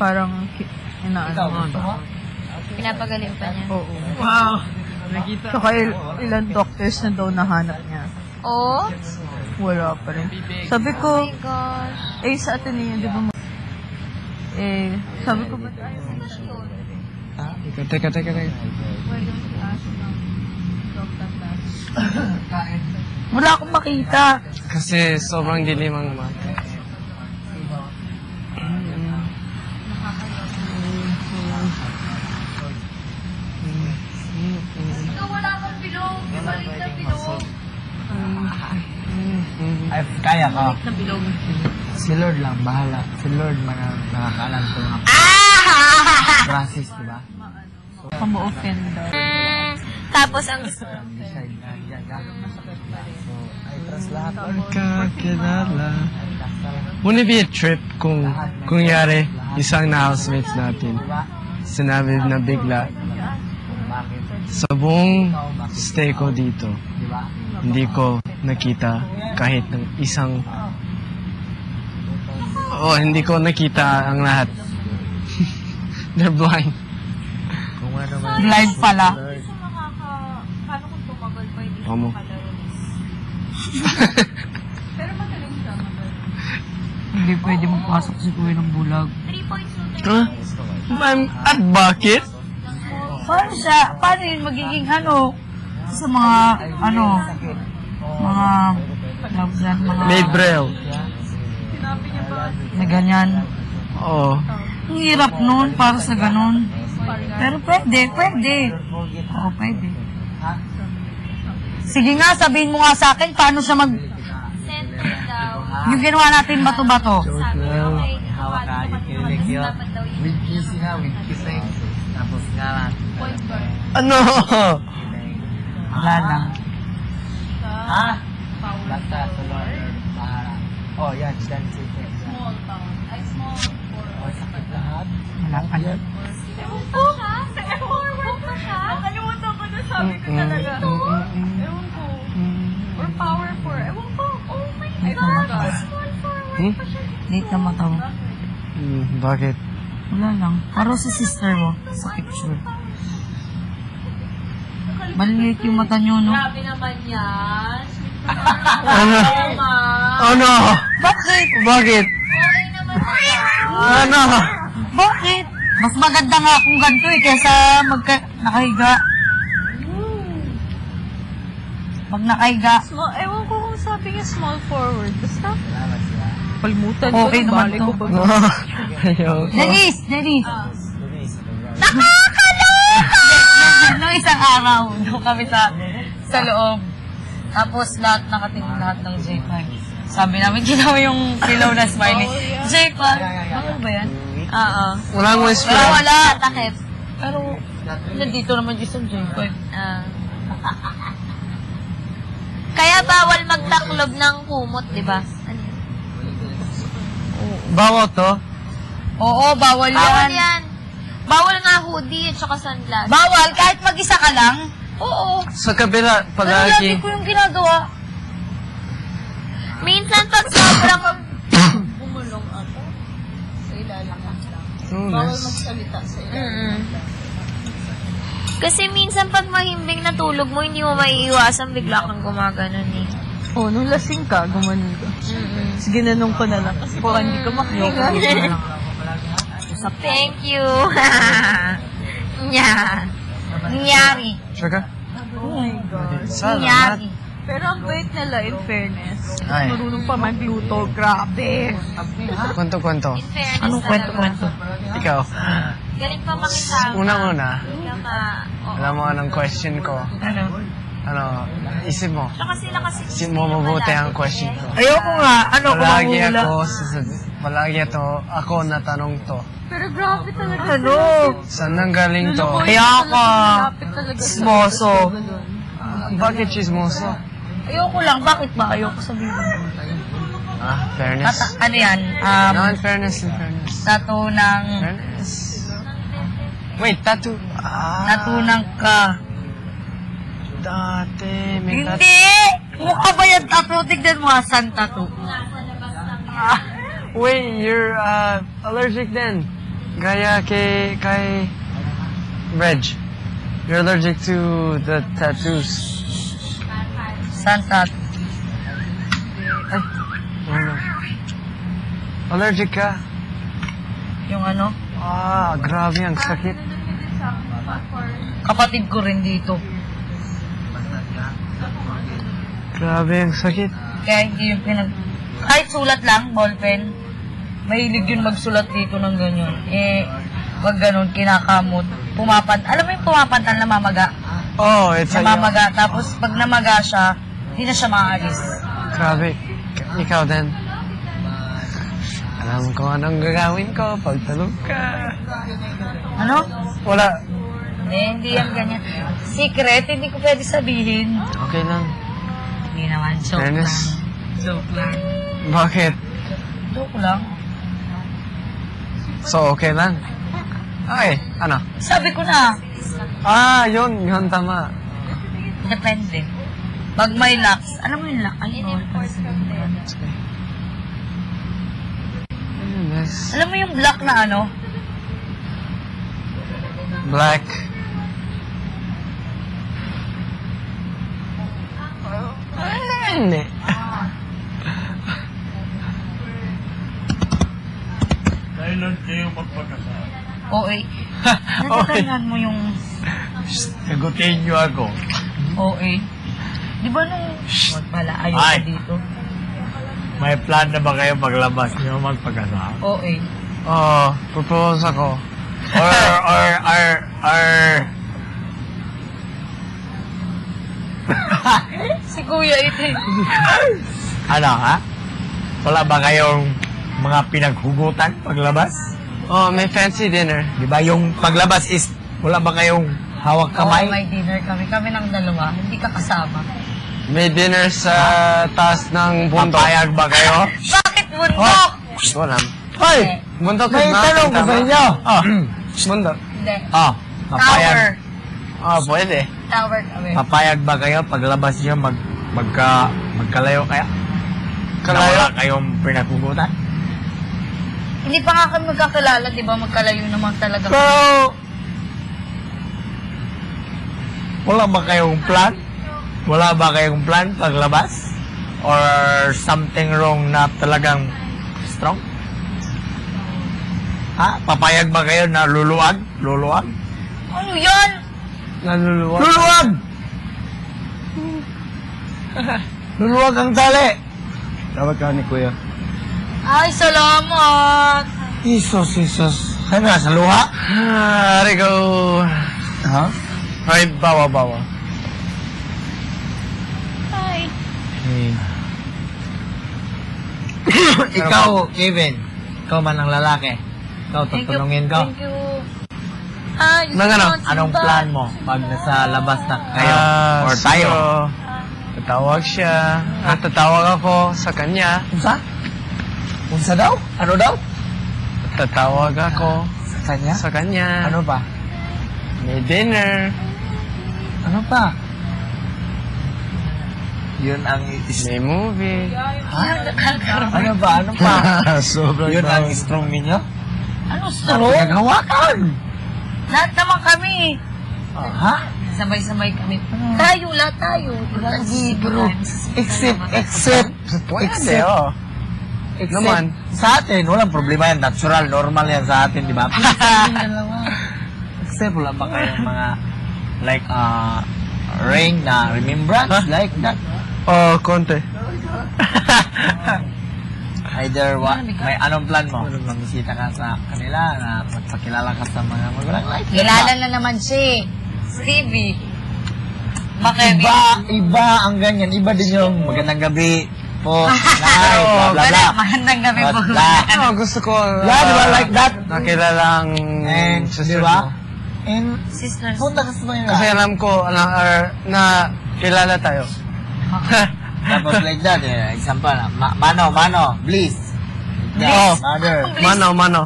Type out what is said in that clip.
parang inaano mo ba? Pinapagaling pa niya. Oo. Wow! Saka ilang doctors na daw nahanap niya. Oh? Wala pa rin. Sabi ko, Oh my gosh. sa atin niya, di ba sabi ko ba tayo? Teka. Wala akong makita. Kasi sobrang dilim ang mata. Wala kang bilog. Yung maliit na bilog. Ay, kaya ka. Na bilog. Si Lord lang, bahala. Si Lord man ang nakakaalam ko ng process, diba? Pamo-offend daw. Tapos ang... Decide na yan ka. So, I trust lahat. Kakilala. Wouldn't it be a trip kung kunyari isang na-housemates natin sinabi na bigla sa buong stay ko dito hindi ko nakita kahit ng isang hindi ko nakita ang lahat. They're blind. Kung ano man. Blind pala. Paano kung tumagal pa hindi Amo. Pero magaling siya. Hindi pwede magpasok si Kuya ng bulag. 3 points Huh? At bakit? Paano yun magiging sa mga, mga, Made braille. na ganyan. Oo. Ang hirap nun para sa ganun. Pero pwede. Oo, pwede. Sige nga, sabihin mo nga sa akin, paano siya Center daw. yung ginawa natin bato-bato. Sabi, okay. Hawak ka, yung kinilig yun. Dapat daw yun. With kissing ha, with kissing. Tapos nga lang. Point guard. Ano? Wala lang. Ha? Basta, tulor, bahala. Oh, yan, dyan, sige. Small town. Ay, small for... Oh, sakit lahat. Wala pa yan. Ewan ko ha? Forward pa siya? Nakalimutan ko na sabi ko talaga. Ewan ko. Or power for... Ewan ko. Oh my God. Small forward pa siya. Late na mata mo. Bakit? Wala lang. Paro sa sister mo sa picture. Maliit yung mata nyo, no? Grabe naman yan. Ano? Ano? Bakit? Bakit? Okay naman yan. Ano? Bakit? Mas maganda nga kung ganito kaysa nakahiga. Pag nakahiga. Ewan ko kung sabi niya small forward. Basta. Salamat sila. Palmutan Okay naman to. Ayoko. Denise! Nakakaloka! Noong isang araw, doon kami sa loob. Tapos nakatingin lahat ng J5. Sabi namin, ginawa yung pillow na smiley. J5, ano ba yan? Oo. Walang west Pero friend. wala. Takip. Pero, nandito naman yung isang J5. Kaya bawal magtaklob ng kumot, di ba? Bawal to? Oo, bawal yan. Bawal yan. Bawal nga hoodie at saka sunglass. Bawal, kahit mag-isa ka lang. Oo. Sa kabila, Pero palagi. lagi ko yung ginagawa. Minsan pag sobrang bumulong ako, sa ilalim lang. Bawal magsalita sa ilalim. Kasi minsan pag mahimbing na tulog mo, hindi mo maiiwasan bigla kang gumaganon eh. Nung lasing ka, gumanon ka. Sige, ginanong ko na lang. Kasi parang hindi ka makahinga. Thank you. Nangyari. Sure ka? Oh my God. Nangyari. Pero ang bait nila, in fairness. Ay. Marunong pa magluto. Grabe. Kwento-kwento. In fairness Anong kwento-kwento? Ikaw. Galing pa makisama. Unang-una, Alam alam mo anong question ko? Ano, isip mo. Saka sila kasi... Isip mo mabuti ang question ko. Ayoko nga. Ano ko Palagi ako natanong to. Pero grabe talaga. Ano? Saan nang galing to? Kaya ka. Smoso. Bakit chismoso? Ayoko lang. Bakit ba? Ayoko sabihin. Fairness. Ano yan? No, in fairness. Tattoo ng... Fairness. Wait, tattoo. Tattoo ka. Dati, may tattoo. Hindi! Mukha ba yan tattoo? Tignan mo, saan tattoo? Wait, you're allergic then? Gaya kay Reg. You're allergic to the tattoos. Santa. Ay, ano? Allergic ka? Yung ano, Ah, grabe ang sakit. kapatid ko rin dito. Grabe ang sakit. Kaya hindi yung kahit sulat lang, ballpen, mahilig yun magsulat dito ng ganyan. Eh, wag ganun, kinakamot. Alam mo yung pumapantal na mamaga? Oh, it's a... Namamaga. Tapos, pag namaga siya, hindi na siya maaalis. Grabe. Ikaw din. Alam ko anong gagawin ko pag talog ka. Ano? Wala. Hindi yan ganyan. Secret, hindi ko pwede sabihin. Okay lang. Hindi naman, joke Fairness. lang. Joke lang. Bakit? Joke lang. So, okay lang? Okay, ano? Sabi ko na, Ah, yun tama. depende. Pag may locks, alam mo yung lock? Ay, bawal pala sabihin na yan. Yes. Alam mo yung black na ano? Black. Hindi. Kailan kayo magpagkasal? OA. Natatangan mo yung Sagutin niyo ako. OA. Di ba nung... Wala, ayaw Ay. ka dito. May plan na ba kayo paglabas niyo magpagkasal? OA. Oh, propose ako. Or... Si Kuya ito. Ano, ha? Wala ba kayong mga pinaghugutan paglabas? Oh, may fancy dinner. Di ba yung paglabas is, wala ba kayong hawak kamay? May dinner kami. Kami ng dalawa. Hindi ka kasama. May dinner sa taas ng bundok. Papayag ba kayo? Bakit bundok? Wala. Hoy! Bundok May is tanong ko tama. sa inyo. Oh. Bundok. Hindi. Oh, Tower. papayag. Oh, pwede. Tower kami. Papayag ba kayo paglabas niyo magkalayo kaya? Na Kalayo? wala kayong pinaghugutan? Hindi pa nga kami magkakilala, di ba? Magkalayo naman talaga. Pero, wala ba kayong plan? Wala ba kayong plan paglabas? Or something wrong na talagang strong? Ha? Papayag ba kayo na luluwag? Luluwag? Ano yan? Naluluwa. Luluwag! Luluwag ang tali! Tawag ka ni Kuya. Ay, salamat! Isos. Saan nga? Sa luha? Ari go. Ha? Ay, bawa. Ay. Ikaw, Kevin. Ikaw man ang lalaki. Ikaw, Thank you. tatanungin ko. Thank you. Ay, Nang ano? Anong plan mo pag nasa labas na kayo? Ah, Or tayo? siguro, tatawag siya. At tatawag ako sa kanya. Unsa? Unsa daw? Ano daw? Tatawag ako Sa kanya? sa kanya. Ano pa? May dinner. Ano pa? Yun ang May movie. Ha? Ano ba? Ano pa? Sobrang Yun ang strong ninyo? Ano, Ano? strong? Naghawakan! Lahat naman kami. Ha? Sabay-sabay kami. Tayo, lahat tayo. Diba? Bro, except Pwede, oh. Naman. sa atin, walang problema yan. Natural, normal yan sa atin, di ba? Except wala ba kayong mga like ring na remembrance like that? Oh, konti. Either may anong plan mo? Magbisita ka sa kanila na magpakilala ka sa mga magulang like Kilala na naman siya. Stevie. Makevi. Iba ang ganyan. Iba din yung magandang gabi po. Nay, blah, blah, blah. Magandang gabi po. Blah. Oh, gusto ko. Yeah, di ba like that? Nakilalang And, di sister ba? mo. And, Sisters. punta ka sa mga Kasi alam ko na kilala tayo. tapos like that, example, mano, please. Oh, Mother. mano.